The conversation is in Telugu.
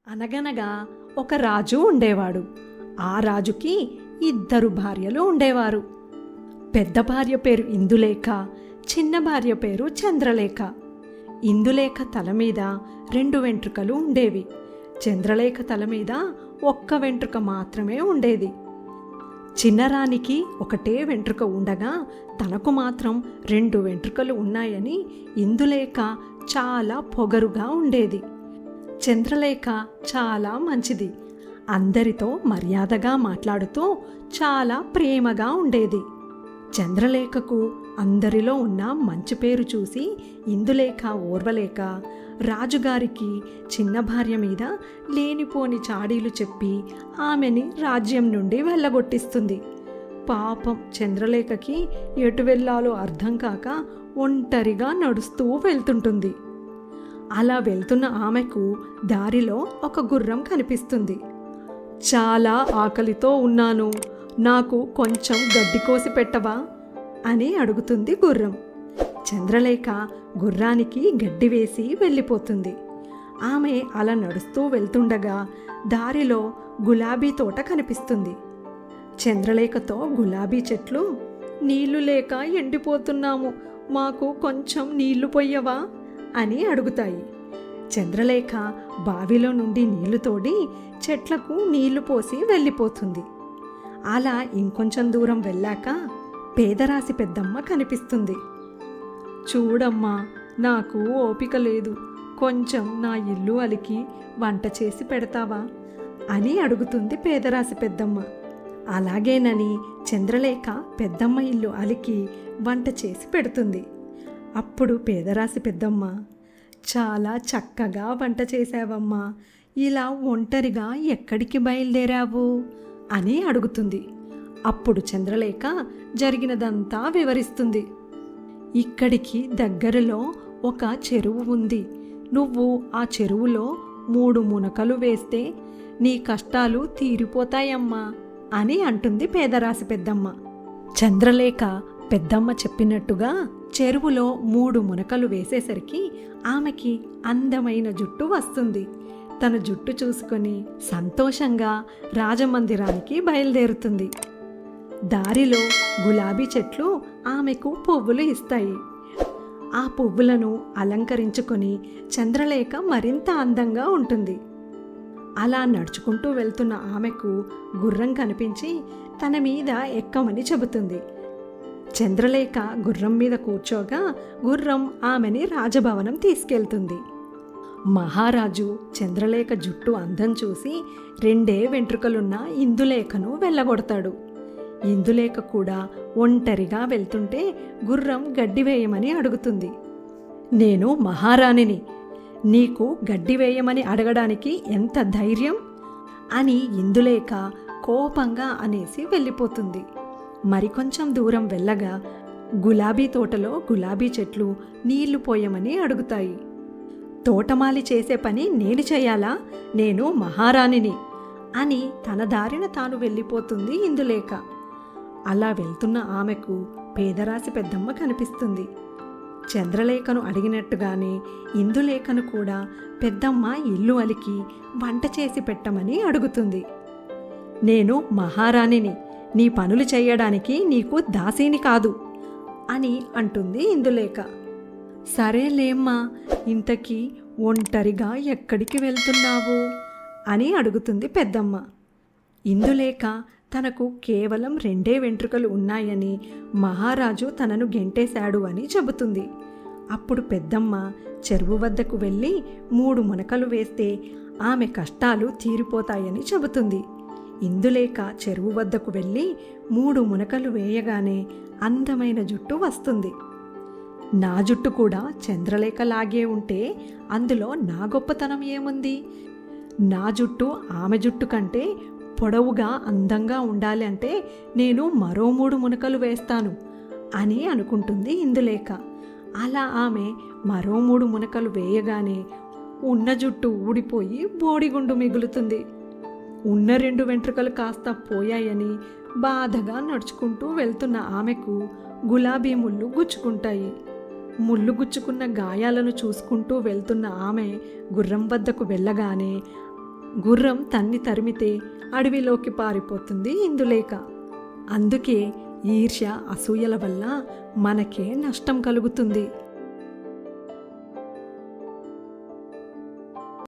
అనగనగా ఒక రాజు ఉండేవాడు. ఆ రాజుకి 2 భార్యలు ఉండేవారు. పెద్ద భార్య పేరు ఇందులేఖ, చిన్న భార్య పేరు చంద్రలేఖ. ఇందులేఖ తల మీద 2 వెంట్రుకలు ఉండేవి. చంద్రలేఖ తల మీద 1 వెంట్రుక మాత్రమే ఉండేది. చిన్నరానికి ఒకటే వెంట్రుక ఉండగా తనకు మాత్రం 2 వెంట్రుకలు ఉన్నాయని ఇందులేఖ చాలా పొగరుగా ఉండేది. చంద్రలేఖ చాలా మంచిది. అందరితో మర్యాదగా మాట్లాడుతూ చాలా ప్రేమగా ఉండేది. చంద్రలేఖకు అందరిలో ఉన్న మంచి పేరు చూసి ఇందులేఖ ఓర్వలేక రాజుగారికి చిన్న భార్య మీద లేనిపోని చాడీలు చెప్పి ఆమెని రాజ్యం నుండి వెళ్ళగొట్టిస్తుంది. పాపం చంద్రలేఖకి ఎటు వెళ్ళాలో అర్థం కాక ఒంటరిగా నడుస్తూ వెళ్తుంటుంది. అలా వెళ్తున్న ఆమెకు దారిలో ఒక గుర్రం కనిపిస్తుంది. చాలా ఆకలితో ఉన్నాను, నాకు కొంచెం గడ్డి కోసి పెట్టవా అని అడుగుతుంది గుర్రం. చంద్రలేఖ గుర్రానికి గడ్డి వేసి వెళ్ళిపోతుంది. ఆమె అలా నడుస్తూ వెళ్తుండగా దారిలో గులాబీ తోట కనిపిస్తుంది. చంద్రలేఖతో గులాబీ చెట్లు, నీళ్లు లేక ఎండిపోతున్నాము, మాకు కొంచెం నీళ్లు పొయ్యవా అని అడుగుతాయి. చంద్రలేఖ బావిలో నుండి నీళ్లు తోడి చెట్లకు నీళ్లు పోసి వెళ్ళిపోతుంది. అలా ఇంకొంచెం దూరం వెళ్ళాక పేదరాశి పెద్దమ్మ కనిపిస్తుంది. చూడమ్మా, నాకు ఓపిక లేదు, కొంచెం నా ఇల్లు అలికి వంట చేసి పెడతావా అని అడుగుతుంది పేదరాశి పెద్దమ్మ. అలాగేనని చంద్రలేఖ పెద్దమ్మ ఇల్లు అలికి వంట చేసి పెడుతుంది. అప్పుడు పేదరాశి పెద్దమ్మ, చాలా చక్కగా వంట చేశావమ్మా, ఇలా ఒంటరిగా ఎక్కడికి బయలుదేరావు అని అడుగుతుంది. అప్పుడు చంద్రలేఖ జరిగినదంతా వివరిస్తుంది. ఇక్కడికి దగ్గరలో ఒక చెరువు ఉంది. నువ్వు ఆ చెరువులో 3 మునకలు వేస్తే నీ కష్టాలు తీరిపోతాయమ్మా అని అంటుంది పేదరాశి పెద్దమ్మ. చంద్రలేఖ పెద్దమ్మ చెప్పినట్టుగా చెరువులో 3 మునకలు వేసేసరికి ఆమెకి అందమైన జుట్టు వస్తుంది. తన జుట్టు చూసుకొని సంతోషంగా రాజమందిరానికి బయలుదేరుతుంది. దారిలో గులాబీ చెట్లు ఆమెకు పువ్వులు ఇస్తాయి. ఆ పువ్వులను అలంకరించుకొని చంద్రలేఖ మరింత అందంగా ఉంటుంది. అలా నడుచుకుంటూ వెళ్తున్న ఆమెకు గుర్రం కనిపించి తన మీద ఎక్కమని చెబుతుంది. చంద్రలేఖ గుర్రం మీద కూర్చోగా గుర్రం ఆమెని రాజభవనం తీసుకెళ్తుంది. మహారాజు చంద్రలేఖ జుట్టు అందం చూసి 2 వెంట్రుకలున్న ఇందులేఖను వెళ్ళగొడతాడు. ఇందులేఖ కూడా ఒంటరిగా వెళ్తుంటే గుర్రం గడ్డి వేయమని అడుగుతుంది. నేను మహారాణిని, నీకు గడ్డి వేయమని అడగడానికి ఎంత ధైర్యం అని ఇందులేఖ కోపంగా అనేసి వెళ్ళిపోతుంది. మరికొంచెం దూరం వెళ్ళగా గులాబీ తోటలో గులాబీ చెట్లు నీళ్లు పోయమని అడుగుతాయి. తోటమాలి చేసే పని నేను చేయాలా, నేను మహారాణిని అని తన దారిన తాను వెళ్ళిపోతుంది ఇందులేఖ. అలా వెళ్తున్న ఆమెకు పేదరాశి పెద్దమ్మ కనిపిస్తుంది. చంద్రలేఖను అడిగినట్టుగానే ఇందులేఖను కూడా పెద్దమ్మ ఇల్లు అలికి వంట చేసి పెట్టమని అడుగుతుంది. నేను మహారాణిని, నీ పనులు చేయడానికి నీకు దాసీని కాదు అని అంటుంది ఇందులేఖ. సరేలేమ్మా, ఇంతకీ ఒంటరిగా ఎక్కడికి వెళ్తున్నావు అని అడుగుతుంది పెద్దమ్మ. ఇందులేఖ తనకు కేవలం 2 వెంట్రుకలు ఉన్నాయని మహారాజు తనను గెంటేశాడు అని చెబుతుంది. అప్పుడు పెద్దమ్మ చెరువు వద్దకు వెళ్ళి 3 మునకలు వేస్తే ఆమె కష్టాలు తీరిపోతాయని చెబుతుంది. ఇందులేఖ చెరువు వద్దకు వెళ్ళి 3 మునకలు వేయగానే అందమైన జుట్టు వస్తుంది. నా జుట్టు కూడా చంద్రలేఖలాగే ఉంటే అందులో నా గొప్పతనం ఏముంది? నా జుట్టు ఆమె జుట్టు కంటే పొడవుగా అందంగా ఉండాలి అంటే నేను మరో 3 మునకలు వేస్తాను అని అనుకుంటుంది ఇందులేఖ. అలా ఆమె మరో 3 మునకలు వేయగానే ఉన్న జుట్టు ఊడిపోయి బోడిగుండు మిగులుతుంది. ఉన్న 2 వెంట్రుకలు కాస్త పోయాయని బాధగా నడుచుకుంటూ వెళ్తున్న ఆమెకు గులాబీ ముళ్ళు గుచ్చుకుంటాయి. ముళ్ళు గుచ్చుకున్న గాయాలను చూసుకుంటూ వెళ్తున్న ఆమె గుర్రం వద్దకు వెళ్ళగానే గుర్రం తన్ని తరిమితే అడవిలోకి పారిపోతుంది ఇందులేక. అందుకే ఈర్ష్య అసూయల వల్ల మనకే నష్టం కలుగుతుంది.